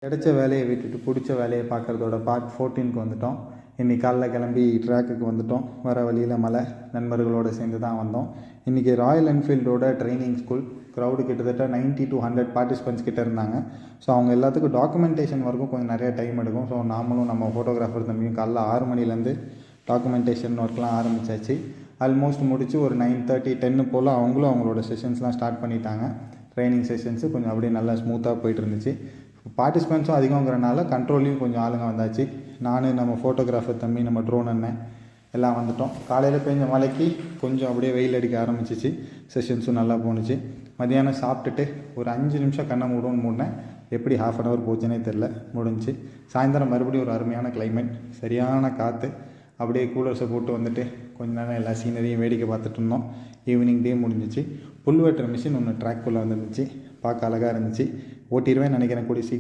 கிடைச்ச வேலையை விட்டுட்டு பிடிச்ச வேலையை பார்க்குறதோட பார்ட் 14க்கு வந்துட்டோம். இன்றைக்கி காலைல கிளம்பி ட்ராக்குக்கு வந்துட்டோம். வர வழியில் மலை நண்பர்களோடு சேர்ந்து தான் வந்தோம். இன்றைக்கி ராயல் என்ஃபீல்டோட ட்ரைனிங் ஸ்கூல் க்ரௌடு கிட்டத்தட்ட 90 to 100 பார்ட்டிசிபெண்ட்ஸ் கிட்ட இருந்தாங்க. ஸோ அவங்க எல்லாத்துக்கும் டாக்குமெண்டேஷன் வரைக்கும் கொஞ்சம் நிறைய டைம் எடுக்கும். ஸோ நாமளும் நம்ம ஃபோட்டோகிராஃபர் தம்பியும் காலைல 6 மணிலேருந்து டாக்குமெண்டேஷன் ஒர்க்லாம் ஆரம்பித்தாச்சு. ஆல்மோஸ்ட் முடித்து ஒரு 9:30 10 போல் அவங்களும் அவங்களோட செஷன்ஸ்லாம் ஸ்டார்ட் பண்ணிட்டாங்க. ட்ரைனிங் செஷன்ஸு கொஞ்சம் அப்படியே நல்லா ஸ்மூத்தாக போயிட்டு இருந்துச்சு. பார்ட்டிசிபெண்ட்ஸும் அதிகங்கிறனால கண்ட்ரோல்லையும் கொஞ்சம் ஆளுங்க வந்தாச்சு. நான் நம்ம ஃபோட்டோகிராஃபர் தம்பி நம்ம ட்ரோன் அண்ணன் எல்லாம் வந்துட்டோம். காலையில் பெஞ்ச மழைக்கு கொஞ்சம் அப்படியே வெயில் அடிக்க ஆரம்பிச்சிச்சு. செஷன்ஸும் நல்லா போணுச்சு. மதியானம் சாப்பிட்டுட்டு ஒரு 5 நிமிஷம் கண்ணை மூடினேன். எப்படி ½ அன் ஹவர் போச்சுன்னே தெரில, முடிஞ்சு. சாயந்தரம் மறுபடியும் ஒரு அருமையான கிளைமேட், சரியான காற்று. அப்படியே கூலர்ஸை போட்டு வந்துட்டு கொஞ்ச நேரம் எல்லா சீனரியும் வேடிக்கை பார்த்துட்டு இருந்தோம். ஈவினிங் டே முடிஞ்சிச்சு. புல் வெட்டுற மிஷின் ஒன்று ட்ராக்குள்ளே வந்துருந்துச்சு. பார்க்க அழகாக இருந்துச்சு. ஓட்டிடுவேன் நினைக்கிறேன் கூடிய சீக்கிரம்.